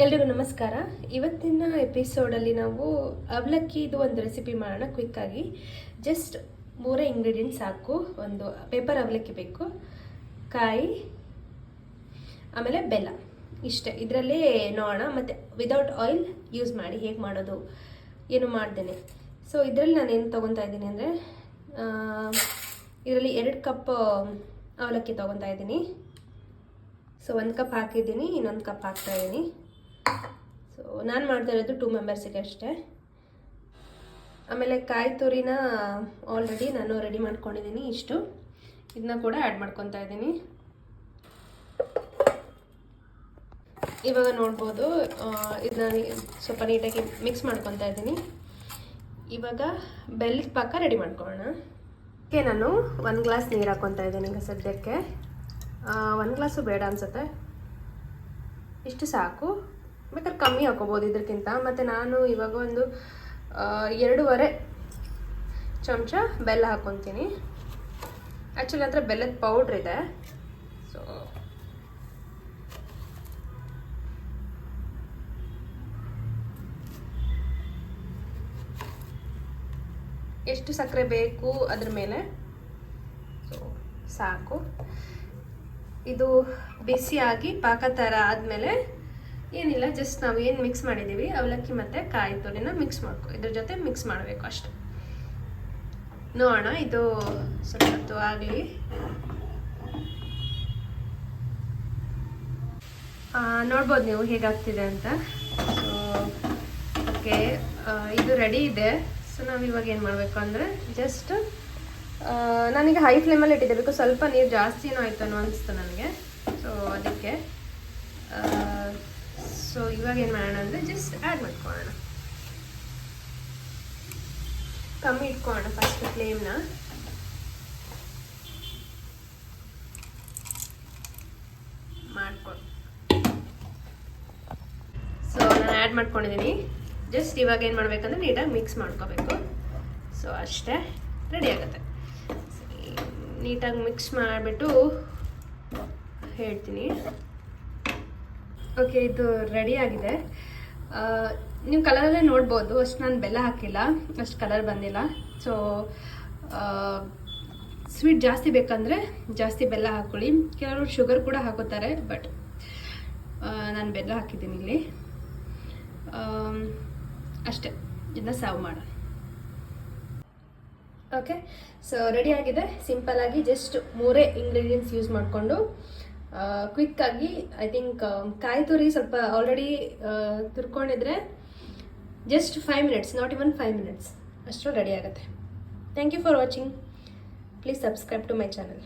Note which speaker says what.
Speaker 1: ಎಲ್ರಿಗೂ ನಮಸ್ಕಾರ. ಇವತ್ತಿನ ಎಪಿಸೋಡಲ್ಲಿ ನಾವು ಅವಲಕ್ಕಿದು ಒಂದು ರೆಸಿಪಿ ಮಾಡೋಣ ಕ್ವಿಕ್ಕಾಗಿ. ಜಸ್ಟ್ 3 ಇಂಗ್ರೀಡಿಯೆಂಟ್ಸ್ ಸಾಕು. ಒಂದು ಪೇಪರ್ ಅವಲಕ್ಕಿ ಬೇಕು, ಕಾಯಿ, ಆಮೇಲೆ ಬೆಲ್ಲ, ಇಷ್ಟೇ. ಇದರಲ್ಲೇ ನೋಡೋಣ. ಮತ್ತು ವಿದೌಟ್ ಆಯಿಲ್ ಯೂಸ್ ಮಾಡಿ ಹೇಗೆ ಮಾಡೋದು ಏನು ಮಾಡ್ದೇನೆ. ಸೊ ಇದರಲ್ಲಿ ನಾನು ಏನು ತೊಗೊತಾ ಇದ್ದೀನಿ ಅಂದರೆ, ಇದರಲ್ಲಿ 2 ಕಪ್ ಅವಲಕ್ಕಿ ತೊಗೊತಾ ಇದ್ದೀನಿ. ಸೊ 1 ಕಪ್ ಹಾಕಿದ್ದೀನಿ, ಇನ್ನೊಂದು ಕಪ್ ಹಾಕ್ತಾಯಿದ್ದೀನಿ. ಸೊ ನಾನು ಮಾಡ್ತಾ ಇರೋದು 2 ಮೆಂಬರ್ಸಿಗೆ ಅಷ್ಟೇ. ಆಮೇಲೆ ಕಾಯಿ ತುರಿನ ಆಲ್ರೆಡಿ ನಾನು ರೆಡಿ ಮಾಡ್ಕೊಂಡಿದ್ದೀನಿ. ಇದನ್ನ ಕೂಡ ಆ್ಯಡ್ ಮಾಡ್ಕೊತಾ ಇದ್ದೀನಿ. ಇವಾಗ ನೋಡ್ಬೋದು, ಇದನ್ನ ಸ್ವಲ್ಪ ನೀಟಾಗಿ ಮಿಕ್ಸ್ ಮಾಡ್ಕೊತಾ ಇದ್ದೀನಿ. ಇವಾಗ ಬೆಲ್ಲದ ಪಾಕ ರೆಡಿ ಮಾಡ್ಕೊಳ್ಳೋಣ. ಓಕೆ, ನಾನು 1 ಗ್ಲಾಸ್ ನೀರು ಹಾಕ್ಕೊತಾ ಇದ್ದೀನಿ ಈಗ ಸದ್ಯಕ್ಕೆ. 1 ಗ್ಲಾಸು ಬೇಡ ಅನಿಸುತ್ತೆ, ಇಷ್ಟು ಸಾಕು. ಬೇಕಾದ್ರೆ ಕಮ್ಮಿ ಹಾಕೋಬೋದು ಇದಕ್ಕಿಂತ. ಮತ್ತು ನಾನು ಇವಾಗ ಒಂದು 2.5 ಚಮಚ ಬೆಲ್ಲ ಹಾಕ್ಕೊತೀನಿ. ಆ್ಯಕ್ಚುಲಿ ಹತ್ರ ಬೆಲ್ಲದ ಪೌಡ್ರ್ ಇದೆ. ಸೊ ಎಷ್ಟು ಸಕ್ಕರೆ ಬೇಕು ಅದ್ರ ಮೇಲೆ. ಸೊ ಸಾಕು. ಇದು ಬಿಸಿಯಾಗಿ ಪಾಕ ಥರ ಆದಮೇಲೆ ಏನಿಲ್ಲ, ಜಸ್ಟ್ ನಾವು ಏನು ಮಿಕ್ಸ್ ಮಾಡಿದ್ದೀವಿ ಅವಲಕ್ಕಿ ಮತ್ತು ಕಾಯಿ ತುರಿನ ಇದ್ರ ಜೊತೆ ಮಿಕ್ಸ್ ಮಾಡಬೇಕು ಅಷ್ಟೆ. ನೋಡೋಣ, ಇದು ಸ್ವಲ್ಪ ಹೊತ್ತು ಆಗಲಿ. ನೋಡ್ಬೋದು ನೀವು ಹೇಗಾಗ್ತಿದೆ ಅಂತ. ಸೊ ಓಕೆ, ಇದು ರೆಡಿ ಇದೆ. ಸೊ ನಾವು ಇವಾಗ ಏನು ಮಾಡಬೇಕು ಅಂದರೆ, ಜಸ್ಟ್ ನಾನೀಗ ಹೈ ಫ್ಲೇಮಲ್ಲಿ ಇಟ್ಟಿದ್ದೆ, ಬಿಕಾಸ್ ಸ್ವಲ್ಪ ನೀರು ಜಾಸ್ತಿನೂ ಆಯ್ತು ಅನ್ನೋ ಅನಿಸ್ತು ನನಗೆ. ಸೊ ಅದಕ್ಕೆ ಸೊ ಇವಾಗ ಏನು ಮಾಡೋಣ ಅಂದರೆ, ಜಸ್ಟ್ ಆ್ಯಡ್ ಮಾಡ್ಕೊಳ್ಳೋಣ. ಕಮ್ಮಿ ಇಟ್ಕೊಳ್ಳೋಣ ಫಸ್ಟ್ ಫ್ಲೇಮ್ನ. ಮಾಡ್ಕೊಂಡು ಸೊ ನಾನು ಆ್ಯಡ್ ಮಾಡ್ಕೊಂಡಿದ್ದೀನಿ. ಜಸ್ಟ್ ಇವಾಗ ಏನು ಮಾಡಬೇಕಂದ್ರೆ ನೀಟಾಗಿ ಮಿಕ್ಸ್ ಮಾಡ್ಕೋಬೇಕು. ಸೊ ಅಷ್ಟೇ, ರೆಡಿ ಆಗುತ್ತೆ. ನೀಟಾಗಿ ಮಿಕ್ಸ್ ಮಾಡಿಬಿಟ್ಟು ಹೇಳ್ತೀನಿ. ಓಕೆ, ಇದು ರೆಡಿ ಆಗಿದೆ. ನೀವು ಕಲರಲ್ಲೇ ನೋಡ್ಬೋದು, ಅಷ್ಟು ನಾನು ಬೆಲ್ಲ ಹಾಕಿಲ್ಲ, ಅಷ್ಟು ಕಲರ್ ಬಂದಿಲ್ಲ. ಸೊ ಸ್ವೀಟ್ ಜಾಸ್ತಿ ಬೇಕಂದರೆ ಜಾಸ್ತಿ ಬೆಲ್ಲ ಹಾಕ್ಕೊಳ್ಳಿ. ಕೆಲವರು ಶುಗರ್ ಕೂಡ ಹಾಕೋತಾರೆ, ಬಟ್ ನಾನು ಬೆಲ್ಲ ಹಾಕಿದ್ದೀನಿ ಇಲ್ಲಿ. ಅಷ್ಟೇ, ಇದನ್ನ ಸರ್ವ್ ಮಾಡೋಣ. ಓಕೆ, ಸೊ ರೆಡಿ ಆಗಿದೆ. ಸಿಂಪಲ್ಲಾಗಿ ಜಸ್ಟ್ 3 ಇಂಗ್ರೀಡಿಯೆಂಟ್ಸ್ ಯೂಸ್ ಮಾಡಿಕೊಂಡು ಕ್ವಿಕ್ಕಾಗಿ, ಐ ಥಿಂಕ್ ಕಾಯಿ ತುರಿ ಸ್ವಲ್ಪ ಆಲ್ರೆಡಿ ತುರ್ಕೊಂಡಿದ್ರೆ just 5 minutes, not even 5 minutes ಅಷ್ಟು ರೆಡಿ ಆಗುತ್ತೆ. Thank you for watching. Please subscribe to my channel.